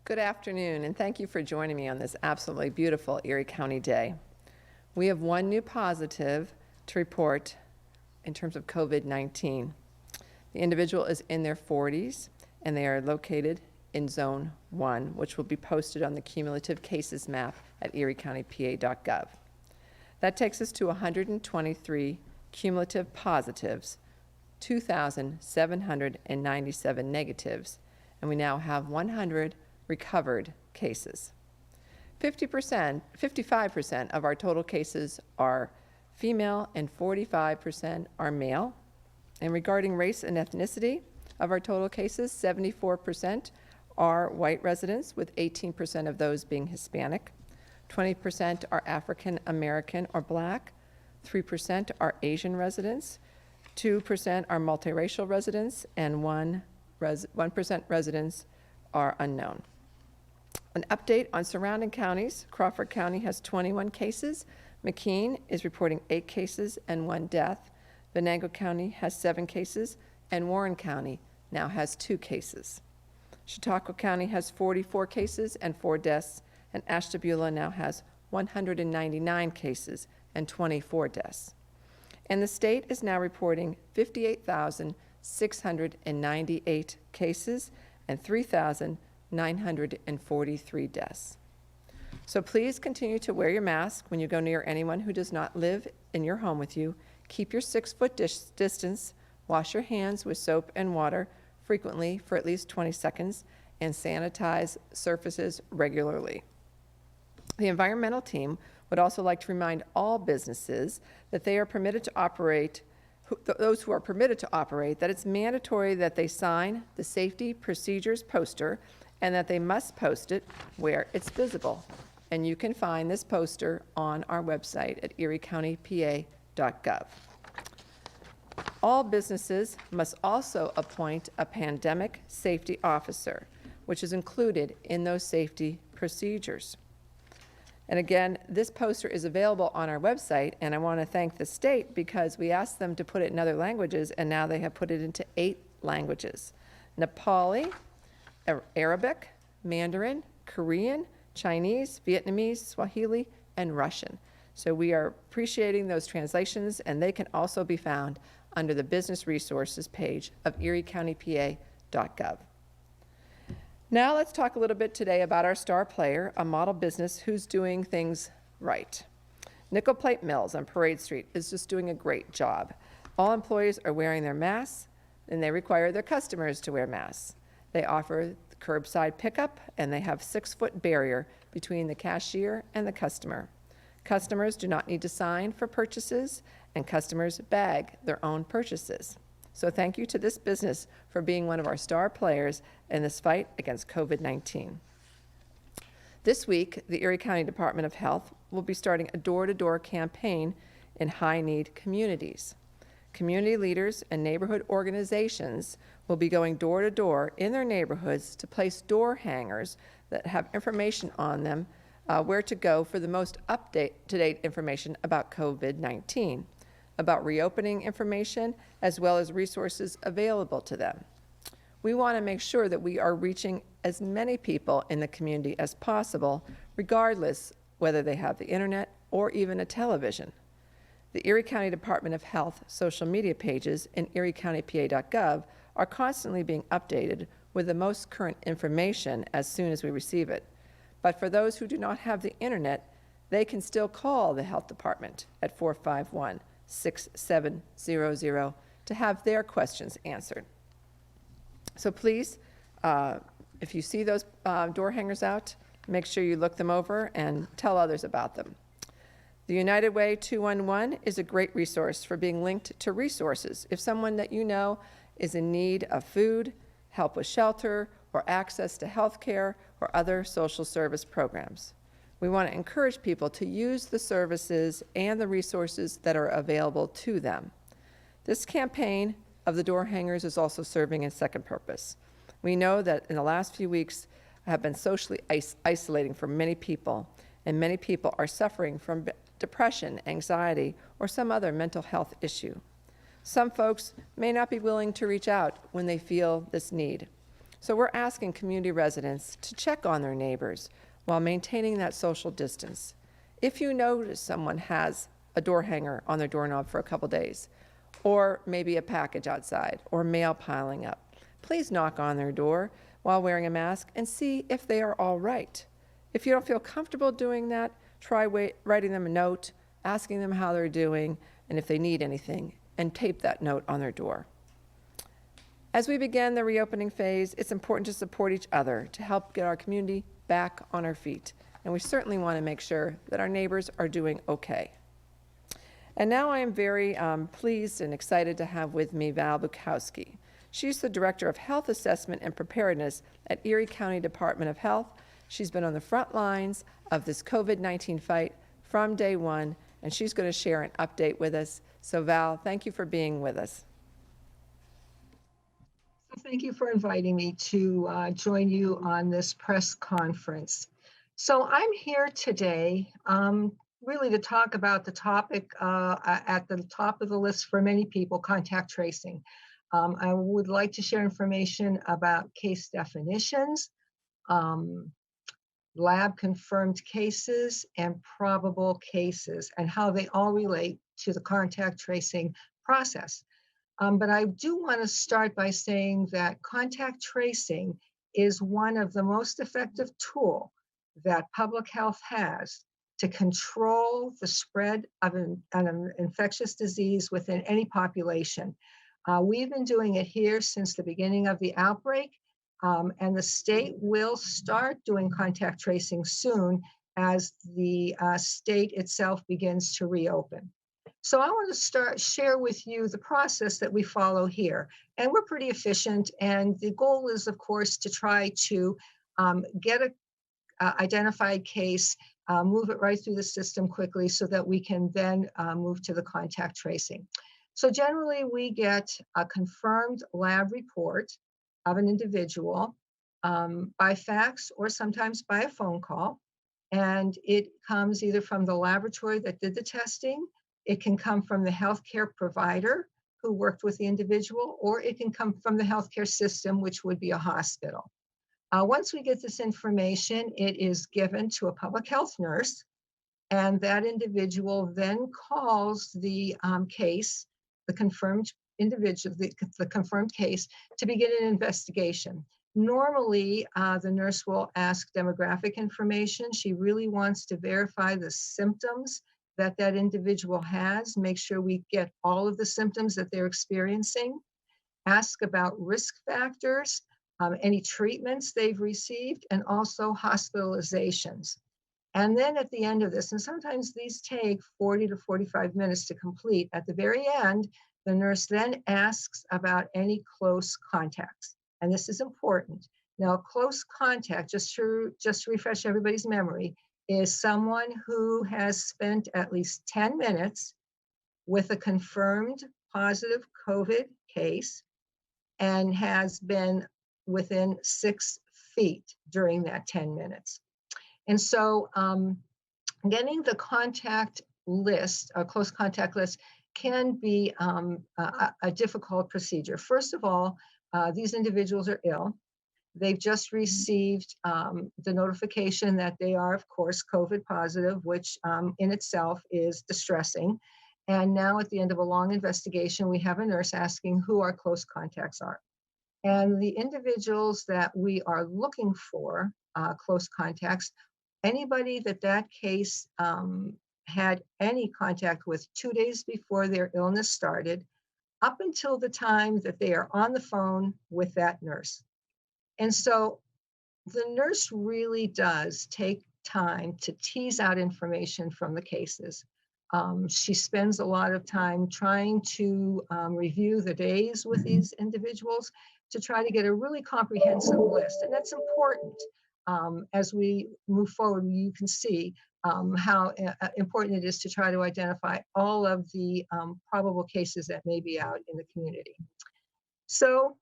Good afternoon, and thank you for joining me on this absolutely beautiful Erie County day. We have one new positive to report in terms of COVID-19. The individual is in their 40s, and they are located in Zone 1, which will be posted on the cumulative cases map at eriecountypa.gov. That takes us to 123 cumulative positives, 2,797 negatives, and we now have 100 recovered cases. 55% of our total cases are female and 45% are male. And regarding race and ethnicity of our total cases, 74% are white residents, with 18% of those being Hispanic. 20% are African American or Black. 3% are Asian residents. 2% are multiracial residents, and 1% residents are unknown. An update on surrounding counties. Crawford County has 21 cases. McKean is reporting 8 cases and 1 death. Venango County has 7 cases, and Warren County now has 2 cases. Chautauqua County has 44 cases and 4 deaths, and Ashtabula now has 199 cases and 24 deaths. And the state is now reporting 58,698 cases and 3,943 deaths. So please continue to wear your mask when you go near anyone who does not live in your home with you. Keep your 6-foot distance. Wash your hands with soap and water frequently for at least 20 seconds, and sanitize surfaces regularly. The environmental team would also like to remind all businesses that they are permitted to operate, those who are permitted to operate, that it's mandatory that they sign the safety procedures poster and that they must post it where it's visible. And you can find this poster on our website at eriecountypa.gov. All businesses must also appoint a pandemic safety officer, which is included in those safety procedures. And again, this poster is available on our website, and I want to thank the state because we asked them to put it in other languages, and now they have put it into 8 languages: Nepali, Arabic, Mandarin, Korean, Chinese, Vietnamese, Swahili, and Russian. So we are appreciating those translations, and they can also be found under the Business Resources page of eriecountypa.gov. Now let's talk a little bit today about our star player, a model business who's doing things right. Nickel Plate Mills on Parade Street is just doing a great job. All employees are wearing their masks, and they require their customers to wear masks. They offer curbside pickup, and they have 6-foot barrier between the cashier and the customer. Customers do not need to sign for purchases, and customers bag their own purchases. So thank you to this business for being one of our star players in this fight against COVID-19. This week, the Erie County Department of Health will be starting a door-to-door campaign in high-need communities. Community leaders and neighborhood organizations will be going door-to-door in their neighborhoods to place door hangers that have information on them, where to go for the most up-to-date information about COVID-19, about reopening information, as well as resources available to them. We want to make sure that we are reaching as many people in the community as possible, regardless whether they have the internet or even a television. The Erie County Department of Health social media pages in eriecountypa.gov are constantly being updated with the most current information as soon as we receive it. But for those who do not have the internet, they can still call the health department at 451-6700 to have their questions answered. So please, if you see those door hangers out, make sure you look them over and tell others about them. The United Way 211 is a great resource for being linked to resources. If someone that you know is in need of food, help with shelter, or access to health care or other social service programs. We want to encourage people to use the services and the resources that are available to them. This campaign of the door hangers is also serving a second purpose. We know that in the last few weeks have been socially isolating for many people, and many people are suffering from depression, anxiety, or some other mental health issue. Some folks may not be willing to reach out when they feel this need. So we're asking community residents to check on their neighbors while maintaining that social distance. If you notice someone has a door hanger on their doorknob for a couple days, or maybe a package outside, or mail piling up, please knock on their door while wearing a mask and see if they are all right. If you don't feel comfortable doing that, try writing them a note, asking them how they're doing, and if they need anything, and tape that note on their door. As we begin the reopening phase, it's important to support each other to help get our community back on our feet. And we certainly want to make sure that our neighbors are doing okay. And now I am very pleased and excited to have with me Val Bukowski. She's the Director of Health Assessment and Preparedness at Erie County Department of Health. She's been on the front lines of this COVID-19 fight from day one, and she's going to share an update with us. So Val, thank you for being with us. Thank you for inviting me to join you on this press conference. So I'm here today really to talk about the topic at the top of the list for many people, contact tracing. I would like to share information about case definitions, lab confirmed cases, and probable cases, and how they all relate to the contact tracing process. But I do want to start by saying that contact tracing is one of the most effective tools that public health has to control the spread of an infectious disease within any population. We've been doing it here since the beginning of the outbreak, and the state will start doing contact tracing soon as the state itself begins to reopen. So I want to share with you the process that we follow here. And we're pretty efficient. And the goal is, of course, to try to get a identified case, move it right through the system quickly so that we can then move to the contact tracing. So generally, we get a confirmed lab report of an individual by fax or sometimes by a phone call. And it comes either from the laboratory that did the testing, it can come from the healthcare provider who worked with the individual, or it can come from the healthcare system, which would be a hospital. Once we get this information, it is given to a public health nurse, and that individual then calls the case, the confirmed individual, the confirmed case, to begin an investigation. Normally, the nurse will ask demographic information. She really wants to verify the symptoms that individual has, make sure we get all of the symptoms that they're experiencing, ask about risk factors, any treatments they've received, and also hospitalizations. And then at the end of this, and sometimes these take 40 to 45 minutes to complete, at the very end, the nurse then asks about any close contacts. And this is important. Now, close contact, just to refresh everybody's memory, is someone who has spent at least 10 minutes with a confirmed positive COVID case and has been within 6 feet during that 10 minutes. And so getting the contact list, a close contact list, can be a difficult procedure. First of all, these individuals are ill. They've just received the notification that they are, of course, COVID positive, which in itself is distressing. And now at the end of a long investigation, we have a nurse asking who our close contacts are. And the individuals that we are looking for, close contacts, anybody that case had any contact with 2 days before their illness started, up until the time that they are on the phone with that nurse. And so the nurse really does take time to tease out information from the cases. She spends a lot of time trying to review the days with these individuals to try to get a really comprehensive list. And that's important. As we move forward, you can see how important it is to try to identify all of the probable cases that may be out in the community. So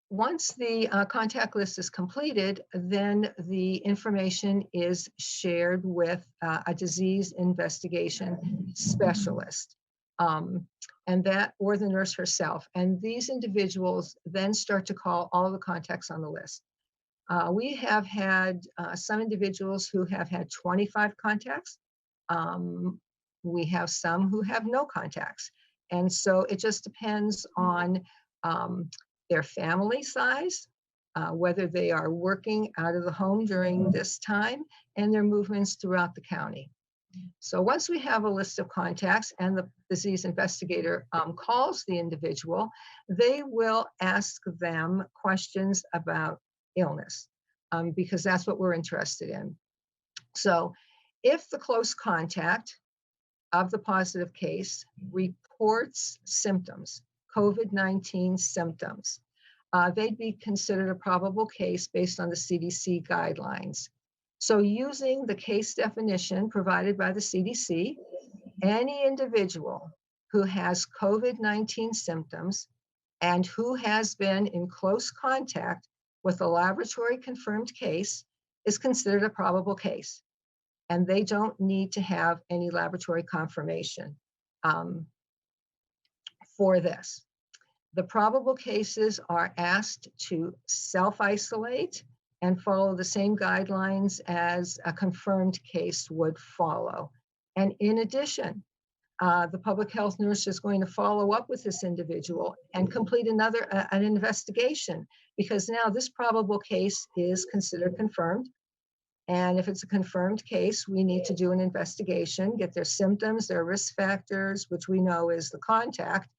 once the contact list is completed, then the information is shared with a disease investigation specialist. and that, or the nurse herself. And these individuals then start to call all the contacts on the list. We have had some individuals who have had 25 contacts. Um, we have some who have no contacts. And so it just depends on um, their family size, whether they are working out of the home during this time, and their movements throughout the county. So once we have a list of contacts and the disease investigator calls the individual, they will ask them questions about illness, because that's what we're interested in. So if the close contact of the positive case reports symptoms, COVID-19 symptoms, they'd be considered a probable case based on the CDC guidelines. So using the case definition provided by the CDC, any individual who has COVID-19 symptoms and who has been in close contact with a laboratory confirmed case is considered a probable case. And they don't need to have any laboratory confirmation for this. The probable cases are asked to self-isolate and follow the same guidelines as a confirmed case would follow. And in addition, the public health nurse is going to follow up with this individual and complete an investigation, because now this probable case is considered confirmed. And if it's a confirmed case, we need to do an investigation, get their symptoms, their risk factors, which we know is the contact,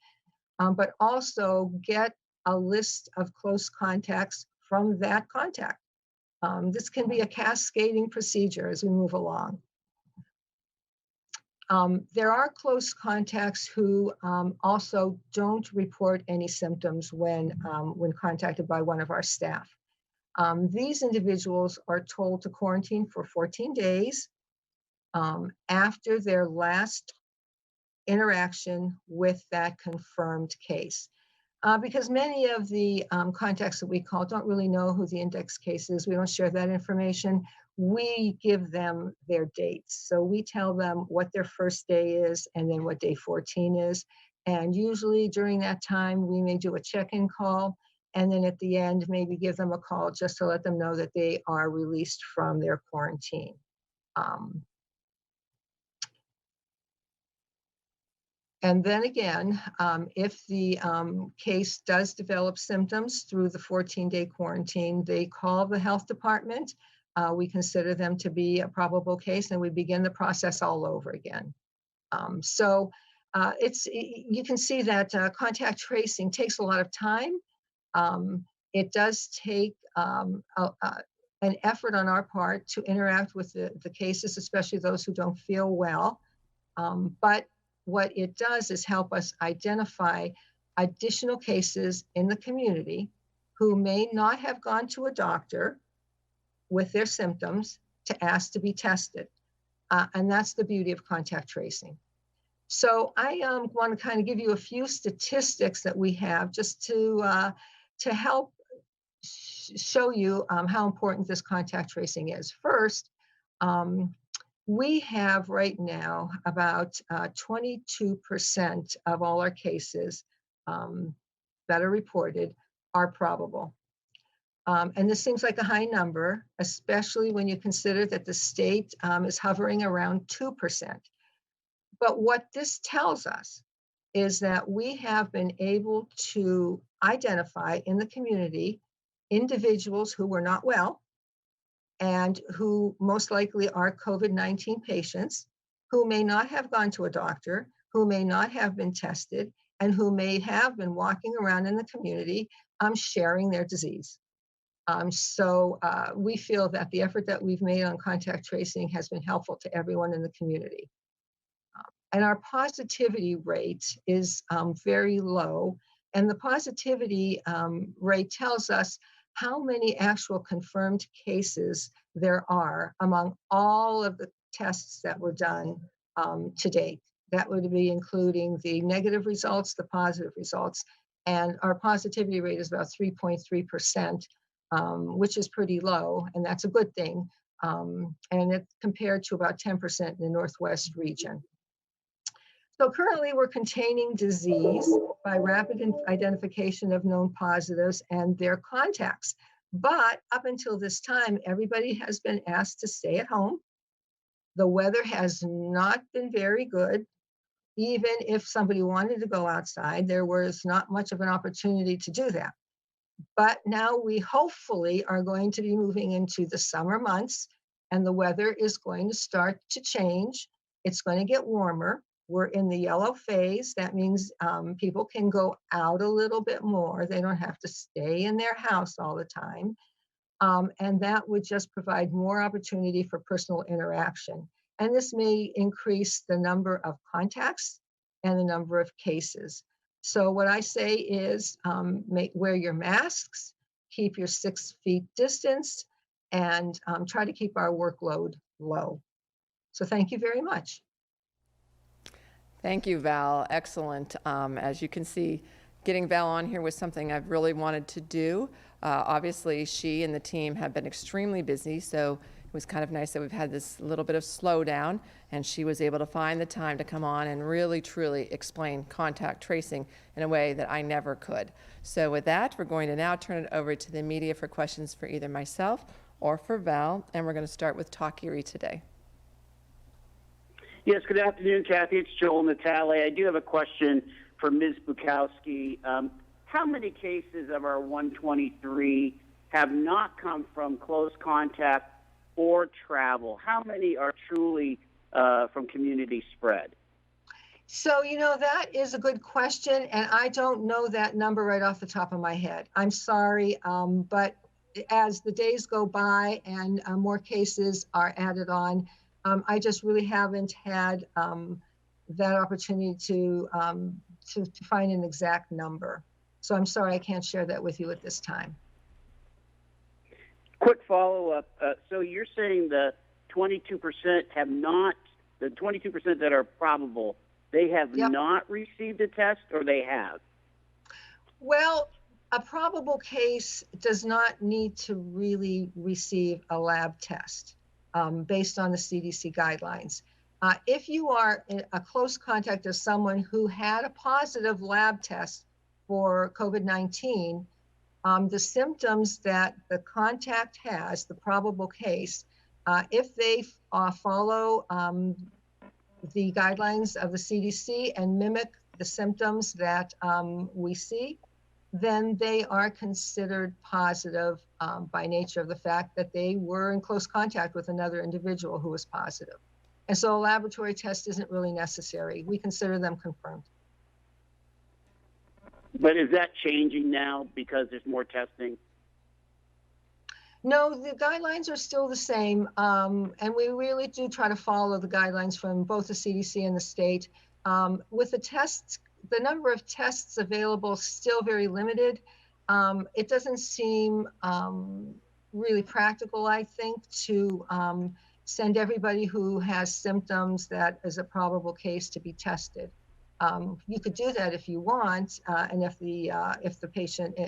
but also get a list of close contacts from that contact. This can be a cascading procedure as we move along. There are close contacts who also don't report any symptoms when contacted by one of our staff. These individuals are told to quarantine for 14 days after their last interaction with that confirmed case. Because many of the contacts that we call don't really know who the index case is. We don't share that information. We give them their dates. So we tell them what their first day is and then what day 14 is. And usually during that time, we may do a check-in call. And then at the end, maybe give them a call just to let them know that they are released from their quarantine. And then again, if the case does develop symptoms through the 14-day quarantine, they call the health department. We consider them to be a probable case, and we begin the process all over again. So you can see that contact tracing takes a lot of time. It does take an effort on our part to interact with the cases, especially those who don't feel well. But what it does is help us identify additional cases in the community who may not have gone to a doctor with their symptoms to ask to be tested. And that's the beauty of contact tracing. So I want to kind of give you a few statistics that we have just to help show you how important this contact tracing is. First, we have right now about 22% of all our cases that are reported are probable. And this seems like a high number, especially when you consider that the state is hovering around 2%. But what this tells us is that we have been able to identify in the community individuals who were not well and who most likely are COVID-19 patients, who may not have gone to a doctor, who may not have been tested, and who may have been walking around in the community sharing their disease. So we feel that the effort that we've made on contact tracing has been helpful to everyone in the community. And our positivity rate is very low. And the positivity rate tells us how many actual confirmed cases there are among all of the tests that were done to date. That would be including the negative results, the positive results. And our positivity rate is about 3.3%, which is pretty low, and that's a good thing. And it's compared to about 10% in the Northwest region. So currently, we're containing disease by rapid identification of known positives and their contacts. But up until this time, everybody has been asked to stay at home. The weather has not been very good. Even if somebody wanted to go outside, there was not much of an opportunity to do that. But now we hopefully are going to be moving into the summer months, and the weather is going to start to change. It's going to get warmer. We're in the yellow phase. That means people can go out a little bit more. They don't have to stay in their house all the time. And that would just provide more opportunity for personal interaction. And this may increase the number of contacts and the number of cases. So what I say is wear your masks, keep your 6 feet distance, and try to keep our workload low. So thank you very much. Thank you, Val. Excellent. As you can see, getting Val on here was something I've really wanted to do. Obviously, she and the team have been extremely busy, so it was kind of nice that we've had this little bit of slowdown, and she was able to find the time to come on and really, truly explain contact tracing in a way that I never could. So with that, we're going to now turn it over to the media for questions for either myself or for Val, and we're going to start with Talk Erie today. Yes, good afternoon, Kathy. It's Joel Natale. I do have a question for Ms. Bukowski. How many cases of our 123 have not come from close contact or travel? How many are truly from community spread? So, that is a good question, and I don't know that number right off the top of my head. I'm sorry, but as the days go by and more cases are added on, I just really haven't had that opportunity to find an exact number. So I'm sorry I can't share that with you at this time. Quick follow-up. So you're saying the 22% have not, the 22% that are probable, they have Yep. not received a test, or they have? Well, a probable case does not need to really receive a lab test based on the CDC guidelines. If you are a close contact of someone who had a positive lab test for COVID-19, the symptoms that the contact has, the probable case, if they follow the guidelines of the CDC and mimic the symptoms that we see, then they are considered positive by nature of the fact that they were in close contact with another individual who was positive. And so a laboratory test isn't really necessary. We consider them confirmed. But is that changing now because there's more testing? No, the guidelines are still the same. And we really do try to follow the guidelines from both the CDC and the state. With the tests, the number of tests available still very limited. It doesn't seem really practical, I think, to send everybody who has symptoms that is a probable case to be tested. You could do that if you want, and if the patient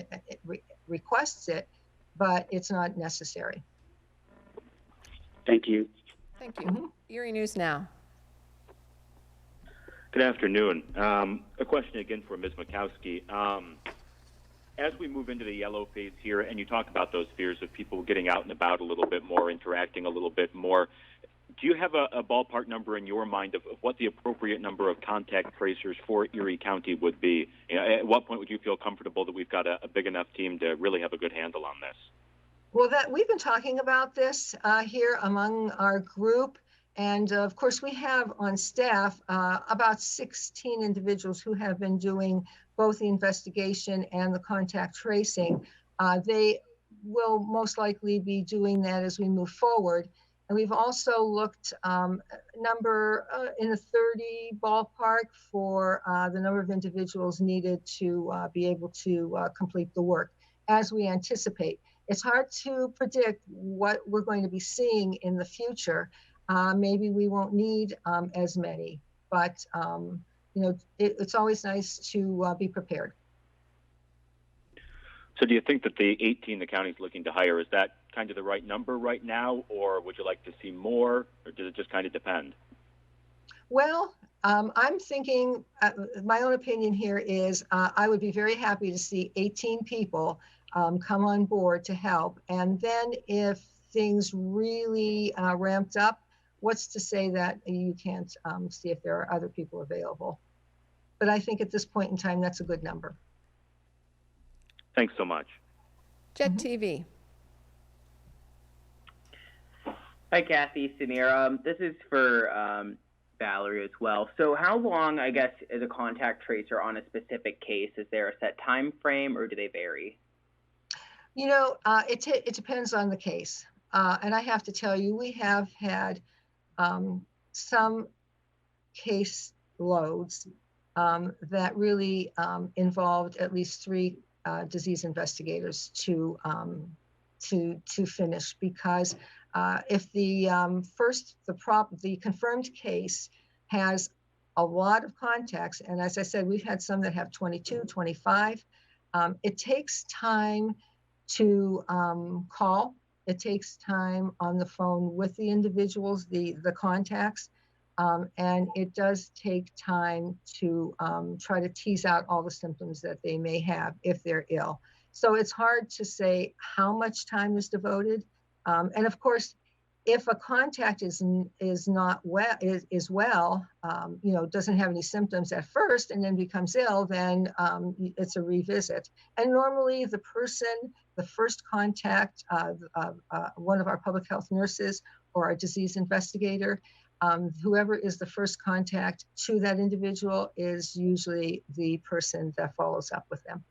requests it, but it's not necessary. Thank you. Thank you. Erie News Now. Good afternoon. A question again for Ms. Bukowski. As we move into the yellow phase here, and you talk about those fears of people getting out and about a little bit more, interacting a little bit more, do you have a ballpark number in your mind of what the appropriate number of contact tracers for Erie County would be? At what point would you feel comfortable that we've got a big enough team to really have a good handle on this? Well, we've been talking about this here among our group. And of course, we have on staff about 16 individuals who have been doing both the investigation and the contact tracing. They will most likely be doing that as we move forward. And we've also looked number in the 30 ballpark for the number of individuals needed to be able to complete the work as we anticipate. It's hard to predict what we're going to be seeing in the future. Maybe we won't need as many, but it's always nice to be prepared. So do you think that the 18 the county's looking to hire, is that kind of the right number right now, or would you like to see more, or does it just kind of depend? Well, I'm thinking, my own opinion here is I would be very happy to see 18 people come on board to help. And then if things really ramped up, what's to say that you can't see if there are other people available? But I think at this point in time, that's a good number. Thanks so much. Jet TV. Hi, Kathy, Samir. This is for Valerie as well. So how long, I guess, is a contact tracer on a specific case? Is there a set time frame or do they vary? You know, it depends on the case. And I have to tell you, we have had some case loads that really involved at least 3 disease investigators to finish, because if the the confirmed case has a lot of contacts, and as I said, we've had some that have 22, 25, it takes time to call. It takes time on the phone with the individuals, the contacts, and it does take time to try to tease out all the symptoms that they may have if they're ill. So it's hard to say how much time is devoted. And of course, if a contact is not well, is well, you know, doesn't have any symptoms at first and then becomes ill, then it's a revisit. And normally the first contact, one of our public health nurses or our disease investigator, whoever is the first contact to that individual is usually the person that follows up with them.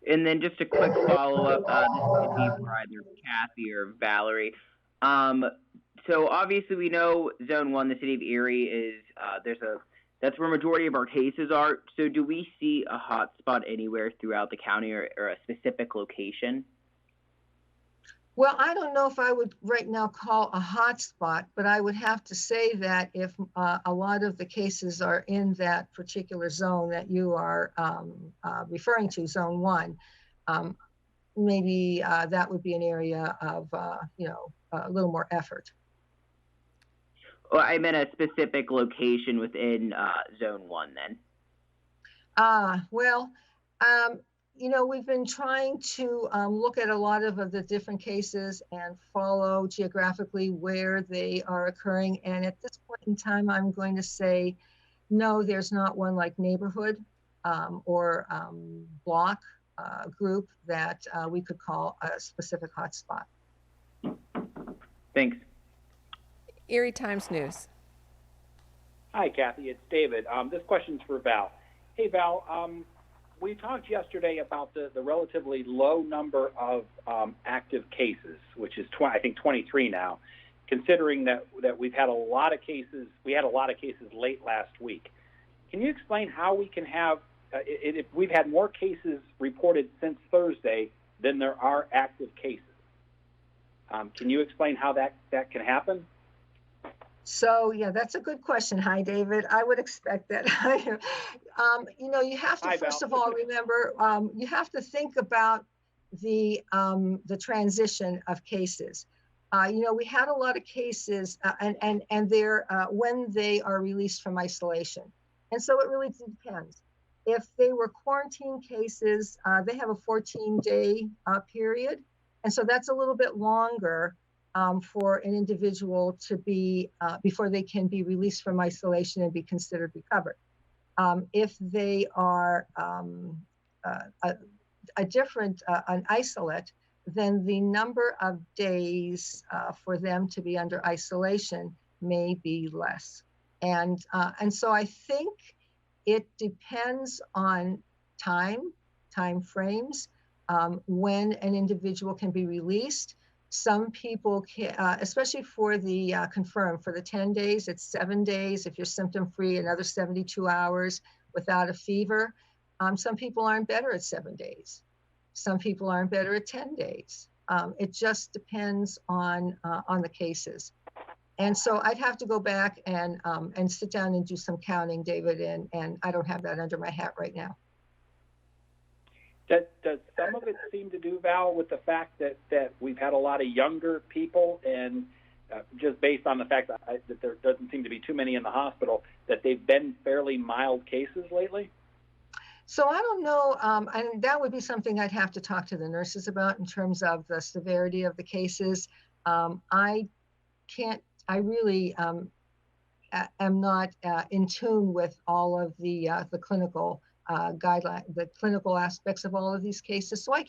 And then just a quick follow-up, this could be for either Kathy or Valerie. So obviously we know Zone 1, the city of Erie, is that's where a majority of our cases are. So do we see a hotspot anywhere throughout the county or a specific location? Well, I don't know if I would right now call a hotspot, but I would have to say that if a lot of the cases are in that particular zone that you are referring to, Zone 1, maybe that would be an area of, you know, a little more effort. Well, I meant a specific location within Zone 1 then. Well, you know, we've been trying to look at a lot of the different cases and follow geographically where they are occurring. And at this point in time, I'm going to say, no, there's not one like neighborhood or block group that we could call a specific hotspot. Thanks. Erie Times News. Hi, Kathy. It's David. This question's for Val. Hey, Val. We talked yesterday about the relatively low number of active cases, which is I think 23 now, considering that we've had a lot of cases. We had a lot of cases late last week. Can you explain how we can have if we've had more cases reported since Thursday than there are active cases? Can you explain how that can happen? So yeah, that's a good question. Hi, David. I would expect that. You know, you have to first of all remember you have to think about the transition of cases. You know, we had a lot of cases, and they're when they are released from isolation, and so it really depends. If they were quarantine cases, they have a 14-day period, and so that's a little bit longer. For an individual to be, before they can be released from isolation and be considered recovered. If they are an isolate, then the number of days for them to be under isolation may be less. And so I think it depends on time frames, when an individual can be released. Some people can, especially for the confirmed, for the 10 days, it's 7 days. If you're symptom-free, another 72 hours without a fever. Some people aren't better at 7 days. Some people aren't better at 10 days. It just depends on the cases. And so I'd have to go back and sit down and do some counting, David, and I don't have that under my hat right now. Does some of it seem to do, Val, with the fact that we've had a lot of younger people and just based on the fact that there doesn't seem to be too many in the hospital, that they've been fairly mild cases lately? So I don't know, and that would be something I'd have to talk to the nurses about in terms of the severity of the cases. I can't, I really am not in tune with all of the clinical guideline, the clinical aspects of all of these cases. So I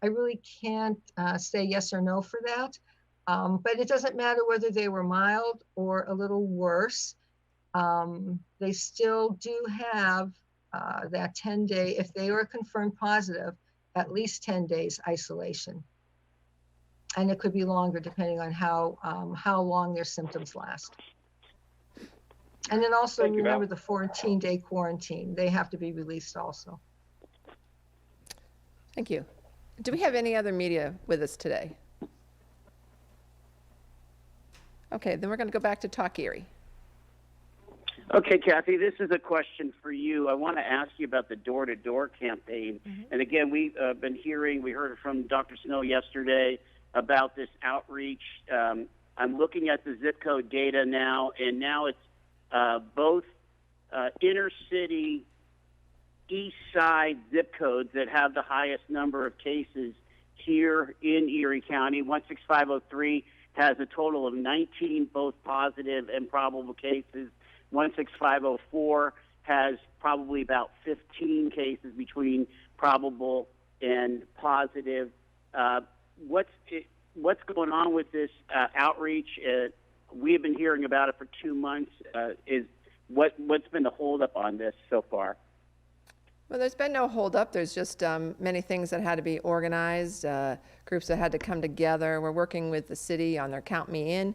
really can't say yes or no for that. But it doesn't matter whether they were mild or a little worse. They still do have that 10-day, if they are confirmed positive, at least 10 days isolation. And it could be longer depending on how long their symptoms last. And then also Thank you, Val. remember the 14-day quarantine. They have to be released also. Thank you. Do we have any other media with us today? Okay, then we're going to go back to Talk Erie. Okay, Kathy, this is a question for you. I want to ask you about the Door-to-Door campaign. And again, we've been hearing, we heard from Dr. Snow yesterday about this outreach. I'm looking at the zip code data now, and now it's both inner city, east side zip codes that have the highest number of cases here in Erie County. 16503 has a total of 19 both positive and probable cases. 16504 has probably about 15 cases between probable and positive. What's going on with this outreach? We've been hearing about it for 2 months. What's been the holdup on this so far? Well, there's been no holdup. There's just many things that had to be organized, groups that had to come together. We're working with the city on their Count Me In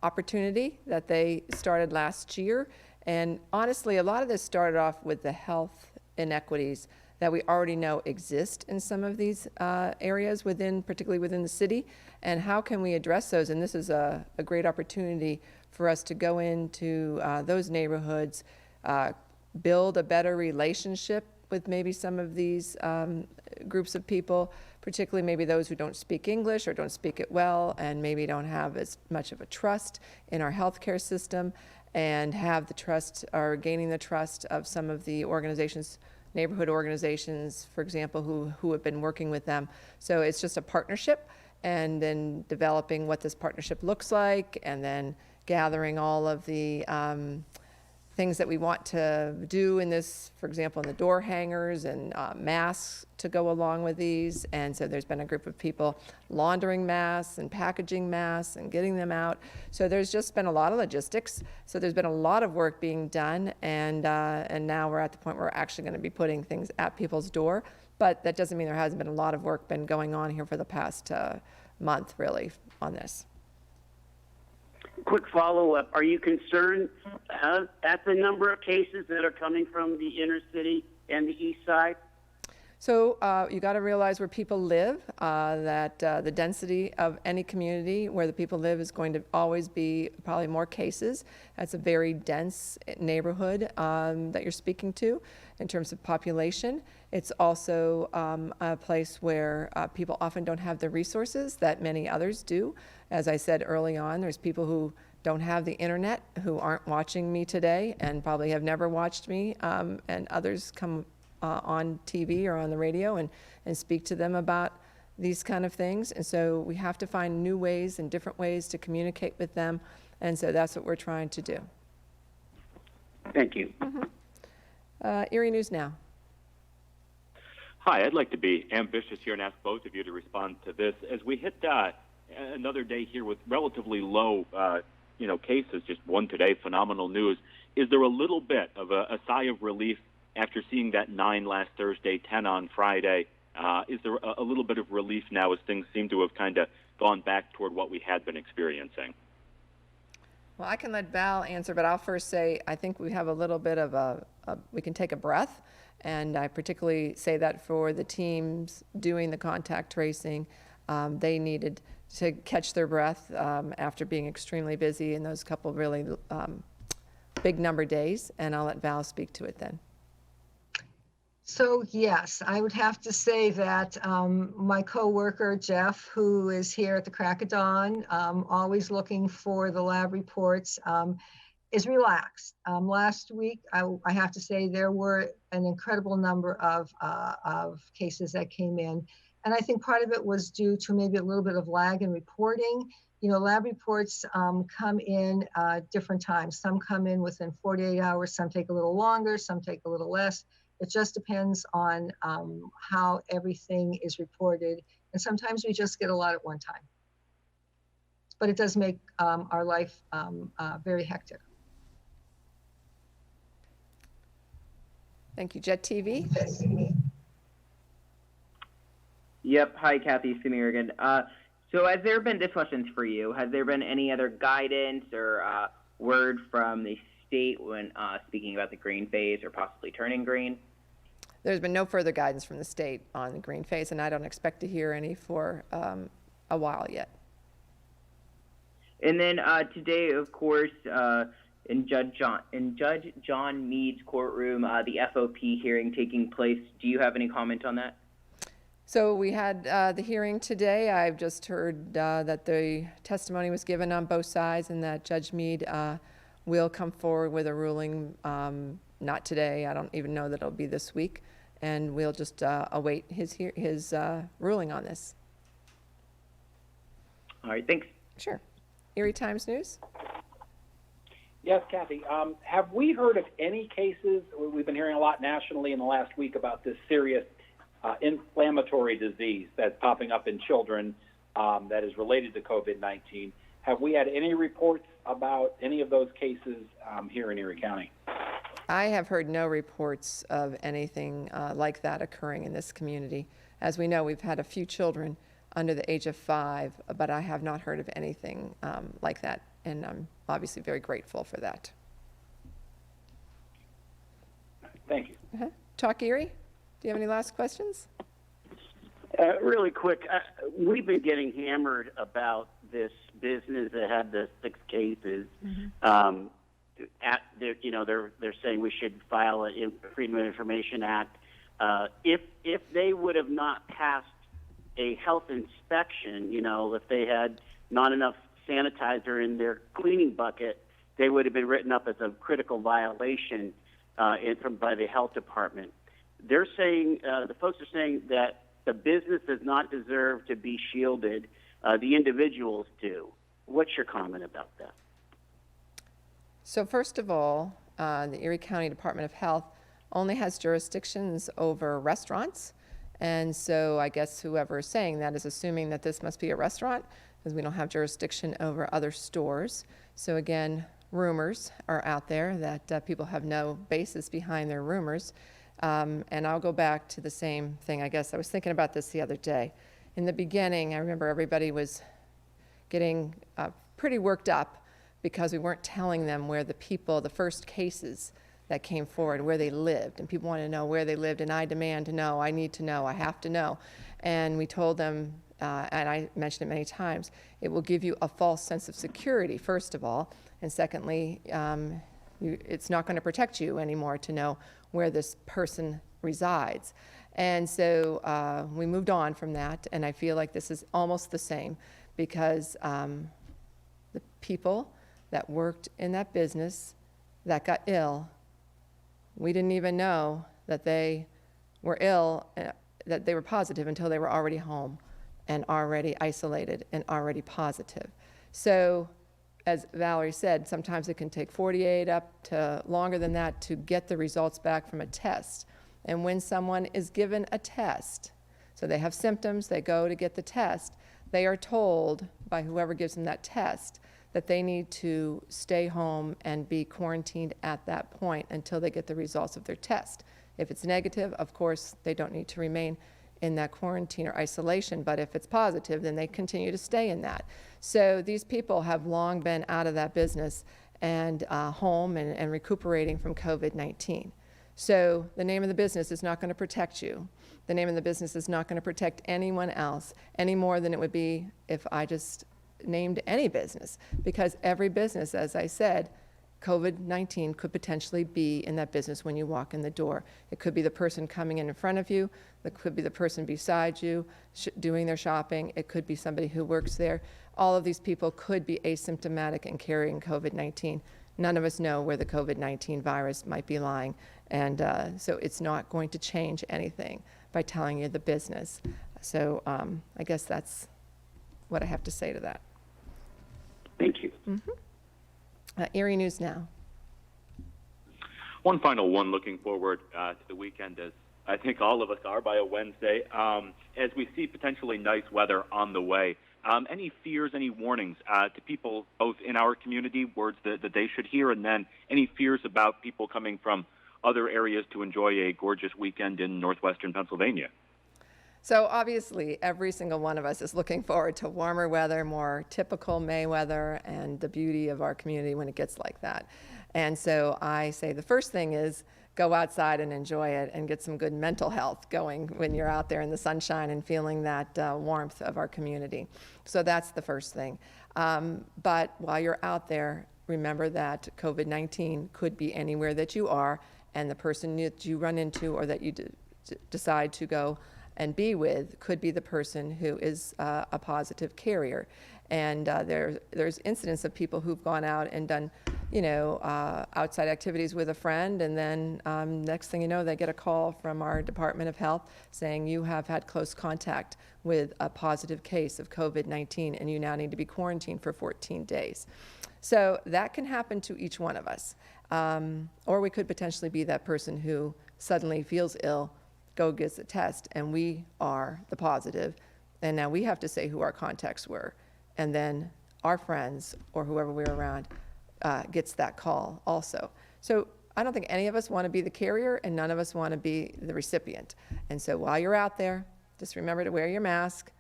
opportunity that they started last year. And honestly, a lot of this started off with the health inequities that we already know exist in some of these areas particularly within the city. And how can we address those? And this is a great opportunity for us to go into those neighborhoods, build a better relationship with maybe some of these groups of people, particularly maybe those who don't speak English or don't speak it well and maybe don't have as much of a trust in our healthcare system, and have the trust or gaining the trust of some of the organizations, neighborhood organizations, for example, who have been working with them. So it's just a partnership, and then developing what this partnership looks like, and then gathering all of the things that we want to do in this, for example, in the door hangers and masks to go along with these. And so there's been a group of people laundering masks and packaging masks and getting them out. So there's just been a lot of logistics. So there's been a lot of work being done, and now we're at the point where we're actually going to be putting things at people's door. But that doesn't mean there hasn't been a lot of work been going on here for the past month, really, on this. Quick follow-up. Are you concerned at the number of cases that are coming from the inner city and the east side? So you got to realize where people live, that the density of any community where the people live is going to always be probably more cases. That's a very dense neighborhood that you're speaking to in terms of population. It's also a place where people often don't have the resources that many others do. As I said early on, there's people who don't have the internet, who aren't watching me today and probably have never watched me, and others come on TV or on the radio and speak to them about these kind of things. And so we have to find new ways and different ways to communicate with them. And so that's what we're trying to do. Thank you. Erie News Now. Hi, I'd like to be ambitious here and ask both of you to respond to this. As we hit another day here with relatively low cases, just one today, phenomenal news, is there a little bit of a sigh of relief after seeing that 9 last Thursday, 10 on Friday? Is there a little bit of relief now as things seem to have kind of gone back toward what we had been experiencing? Well, I can let Val answer, but I'll first say I think we have a little bit of we can take a breath, and I particularly say that for the teams doing the contact tracing. They needed to catch their breath after being extremely busy in those couple really big number days, and I'll let Val speak to it then. So yes, I would have to say that my coworker Jeff, who is here at the crack of dawn, always looking for the lab reports, is relaxed. Last week, I have to say there were an incredible number of cases that came in, and I think part of it was due to maybe a little bit of lag in reporting. You know, lab reports come in different times. Some come in within 48 hours, some take a little longer, some take a little less. It just depends on how everything is reported. And sometimes we just get a lot at one time. But it does make our life very hectic. Thank you. Jet TV? Yep. Hi, Kathy. Samir again. So has there been, this question's for you, has there been any other guidance or word from the state when speaking about the green phase or possibly turning green? There's been no further guidance from the state on the green phase, and I don't expect to hear any for a while yet. And then today, of course, in Judge John Mead's courtroom, the FOP hearing taking place. Do you have any comment on that? So we had the hearing today. I've just heard that the testimony was given on both sides and that Judge Mead will come forward with a ruling, not today. I don't even know that it'll be this week. And we'll just await his ruling on this. All right, thanks. Sure. Erie Times News? Yes, Kathy. Have we heard of any cases? We've been hearing a lot nationally in the last week about this serious inflammatory disease that's popping up in children that is related to COVID-19. Have we had any reports about any of those cases here in Erie County? I have heard no reports of anything like that occurring in this community. As we know, we've had a few children under the age of 5, but I have not heard of anything like that, and I'm obviously very grateful for that. Thank you. Talk Erie? Do you have any last questions? Really quick, we've been getting hammered about this business that had the 6 cases. They're saying we should file a Freedom of Information Act. If they would have not passed a health inspection, if they had not enough sanitizer in their cleaning bucket, they would have been written up as a critical violation by the health department. They're saying, the folks are saying that the business does not deserve to be shielded. The individuals do. What's your comment about that? So first of all, the Erie County Department of Health only has jurisdictions over restaurants. And so I guess whoever is saying that is assuming that this must be a restaurant, because we don't have jurisdiction over other stores. So again, rumors are out there that people have no basis behind their rumors. And I'll go back to the same thing. I guess I was thinking about this the other day. In the beginning, I remember everybody was getting pretty worked up because we weren't telling them where the first cases that came forward, where they lived. And people wanted to know where they lived, and I demand to know, I need to know, I have to know. And we told them, and I mentioned it many times, it will give you a false sense of security, first of all. And secondly, it's not going to protect you anymore to know where this person resides. And so we moved on from that, and I feel like this is almost the same, because the people that worked in that business that got ill, we didn't even know that they were ill, that they were positive until they were already home and already isolated and already positive. So as Valerie said, sometimes it can take 48 up to longer than that to get the results back from a test. And when someone is given a test, so they have symptoms, they go to get the test, they are told by whoever gives them that test that they need to stay home and be quarantined at that point until they get the results of their test. If it's negative, of course, they don't need to remain in that quarantine or isolation, but if it's positive, then they continue to stay in that. So these people have long been out of that business and home and recuperating from COVID-19. So the name of the business is not going to protect you. The name of the business is not going to protect anyone else any more than it would be if I just named any business, because every business, as I said, COVID-19 could potentially be in that business when you walk in the door. It could be the person coming in front of you. It could be the person beside you doing their shopping. It could be somebody who works there. All of these people could be asymptomatic and carrying COVID-19. None of us know where the COVID-19 virus might be lying. And so it's not going to change anything by telling you the business. So I guess that's what I have to say to that. Thank you. Erie News Now. One final one, looking forward to the weekend, as I think all of us are by a Wednesday, as we see potentially nice weather on the way. Any fears, any warnings to people both in our community, words that they should hear, and then any fears about people coming from other areas to enjoy a gorgeous weekend in northwestern Pennsylvania? So obviously, every single one of us is looking forward to warmer weather, more typical May weather, and the beauty of our community when it gets like that. And so I say the first thing is go outside and enjoy it and get some good mental health going when you're out there in the sunshine and feeling that warmth of our community. So that's the first thing. But while you're out there, remember that COVID-19 could be anywhere that you are, and the person that you run into or that you decide to go and be with could be the person who is a positive carrier. And there's incidents of people who've gone out and done, outside activities with a friend, and then next thing you know, they get a call from our Department of Health saying you have had close contact with a positive case of COVID-19 and you now need to be quarantined for 14 days. So that can happen to each one of us. Or we could potentially be that person who suddenly feels ill, gets a test, and we are the positive, and now we have to say who our contacts were, and then our friends or whoever we're around gets that call also. So I don't think any of us want to be the carrier, and none of us want to be the recipient. And so while you're out there, just remember to wear your mask,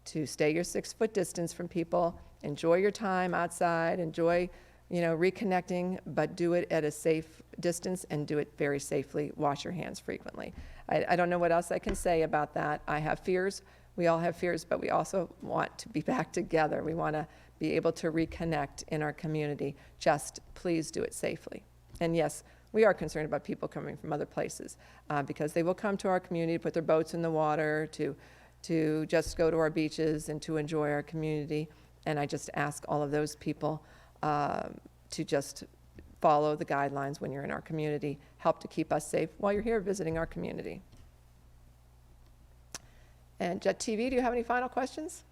to stay your 6-foot distance from people, enjoy your time outside, enjoy reconnecting, but do it at a safe distance and do it very safely. Wash your hands frequently. I don't know what else I can say about that. I have fears. We all have fears, but we also want to be back together. We want to be able to reconnect in our community. Just please do it safely. And yes, we are concerned about people coming from other places because they will come to our community, put their boats in the water, to just go to our beaches and to enjoy our community. And I just ask all of those people to just follow the guidelines when you're in our community, help to keep us safe while you're here visiting our community. And Jet TV, do you have any final questions?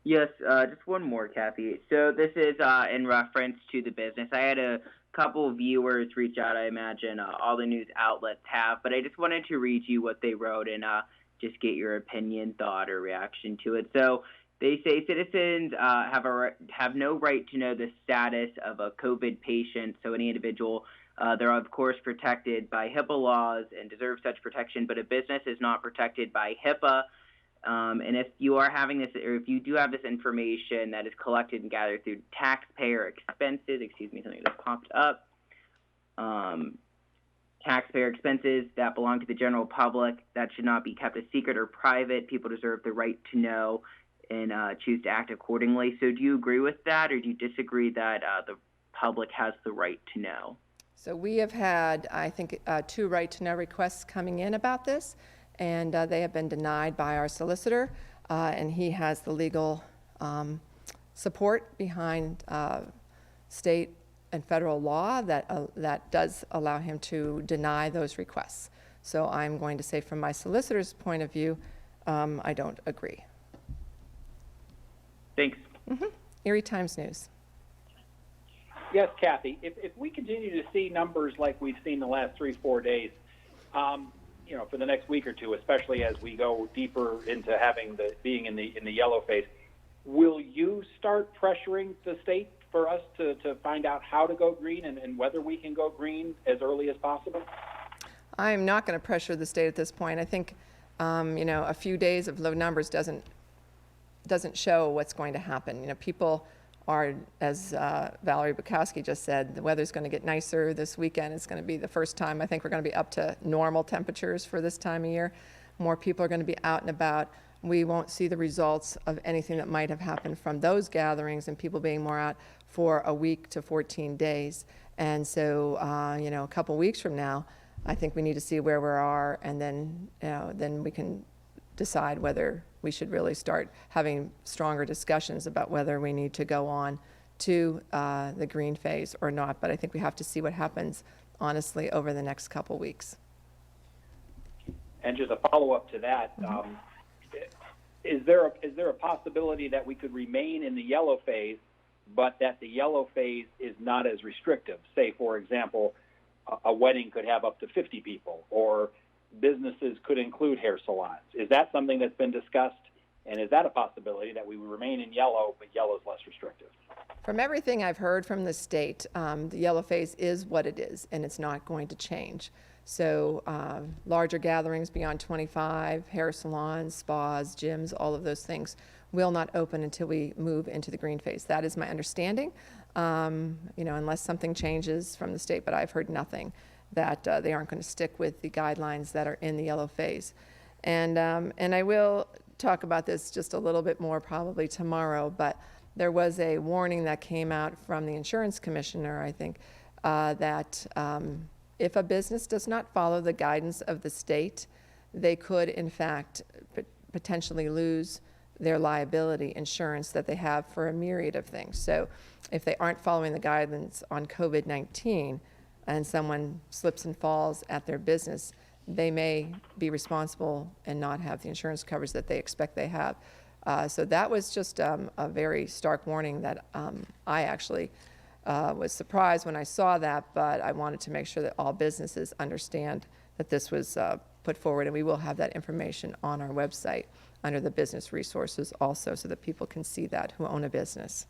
Yes, just one more, Kathy. So this is in reference to the business. I had a couple of viewers reach out. I imagine all the news outlets have, but I just wanted to read you what they wrote and just get your opinion, thought, or reaction to it. So they say citizens have no right to know the status of a COVID patient. So any individual, they're of course protected by HIPAA laws and deserve such protection, but a business is not protected by HIPAA. And if you are having this, or if you do have this information that is collected and gathered through taxpayer expenses, something just popped up, taxpayer expenses that belong to the general public, that should not be kept a secret or private. People deserve the right to know and choose to act accordingly. So do you agree with that, or do you disagree that the public has the right to know? So we have had, I think, 2 right-to-know requests coming in about this, and they have been denied by our solicitor, and he has the legal support behind state and federal law that does allow him to deny those requests. So I'm going to say from my solicitor's point of view, I don't agree. Thanks. Erie Times News. Yes, Kathy. If we continue to see numbers like we've seen the last 3-4 days, for the next week or two, especially as we go deeper into being in the yellow phase, will you start pressuring the state for us to find out how to go green and whether we can go green as early as possible? I'm not going to pressure the state at this point. I think, a few days of low numbers doesn't show what's going to happen. People are, as Valerie Bukowski just said, the weather's going to get nicer this weekend. It's going to be the first time I think we're going to be up to normal temperatures for this time of year. More people are going to be out and about. We won't see the results of anything that might have happened from those gatherings and people being more out for a week to 14 days. And so, a couple weeks from now, I think we need to see where we are, and then we can decide whether we should really start having stronger discussions about whether we need to go on to the green phase or not. But I think we have to see what happens, honestly, over the next couple weeks. And just a follow-up to that, is there a possibility that we could remain in the yellow phase, but that the yellow phase is not as restrictive? Say, for example, a wedding could have up to 50 people, or businesses could include hair salons. Is that something that's been discussed? And is that a possibility that we would remain in yellow, but yellow is less restrictive? From everything I've heard from the state, the yellow phase is what it is, and it's not going to change. So larger gatherings beyond 25, hair salons, spas, gyms, all of those things will not open until we move into the green phase. That is my understanding, unless something changes from the state, but I've heard nothing that they aren't going to stick with the guidelines that are in the yellow phase. And I will talk about this just a little bit more probably tomorrow, but there was a warning that came out from the insurance commissioner, I think, that if a business does not follow the guidance of the state, they could, in fact, potentially lose their liability insurance that they have for a myriad of things. So if they aren't following the guidance on COVID-19 and someone slips and falls at their business, they may be responsible and not have the insurance coverage that they expect they have. So that was just a very stark warning that I actually was surprised when I saw that, but I wanted to make sure that all businesses understand that this was put forward, and we will have that information on our website under the business resources also, so that people can see that who own a business.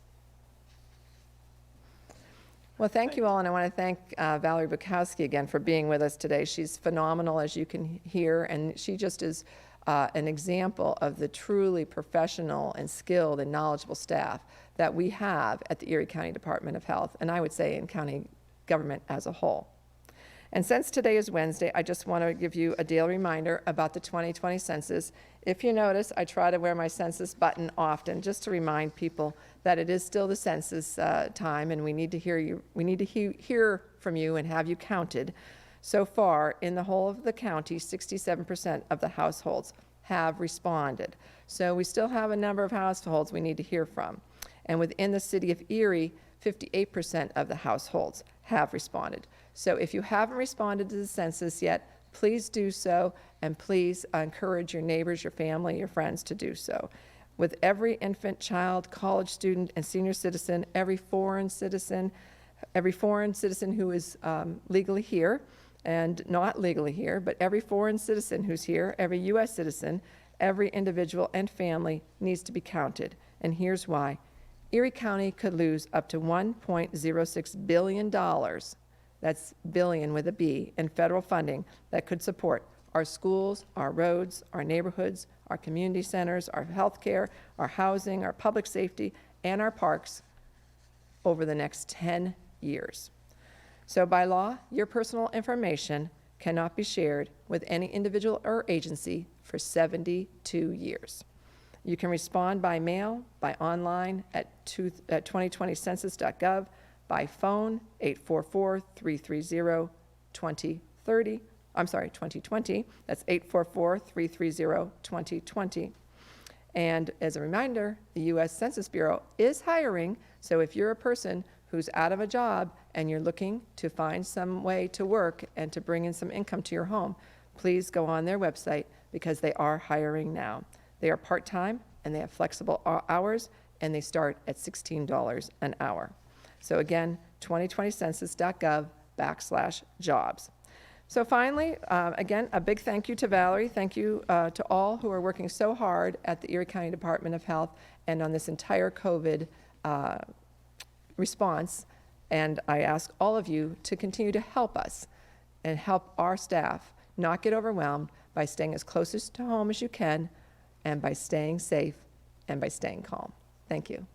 Well, thank you all, and I want to thank Valerie Bukowski again for being with us today. She's phenomenal, as you can hear, and she just is an example of the truly professional and skilled and knowledgeable staff that we have at the Erie County Department of Health, and I would say in county government as a whole. And since today is Wednesday, I just want to give you a daily reminder about the 2020 census. If you notice, I try to wear my census button often just to remind people that it is still the census time, and we need to hear from you and have you counted. So far, in the whole of the county, 67% of the households have responded. So we still have a number of households we need to hear from. And within the city of Erie, 58% of the households have responded. So if you haven't responded to the census yet, please do so, and please encourage your neighbors, your family, your friends to do so. With every infant, child, college student, and senior citizen, every foreign citizen who is legally here and not legally here, but every foreign citizen who's here, every U.S. citizen, every individual and family needs to be counted. And here's why. Erie County could lose up to $1.06 billion, that's billion with a B, in federal funding that could support our schools, our roads, our neighborhoods, our community centers, our health care, our housing, our public safety, and our parks over the next 10 years. So by law, your personal information cannot be shared with any individual or agency for 72 years. You can respond by mail, by online at 2020census.gov, by phone 844-330-2020. I'm sorry, 2020. That's 844-330-2020. And as a reminder, the U.S. Census Bureau is hiring, so if you're a person who's out of a job and you're looking to find some way to work and to bring in some income to your home, please go on their website because they are hiring now. They are part-time and they have flexible hours, and they start at $16 an hour. So again, 2020census.gov/jobs. So finally, again, a big thank you to Valerie. Thank you to all who are working so hard at the Erie County Department of Health and on this entire COVID response. And I ask all of you to continue to help us and help our staff not get overwhelmed by staying as closest to home as you can, and by staying safe and by staying calm. Thank you.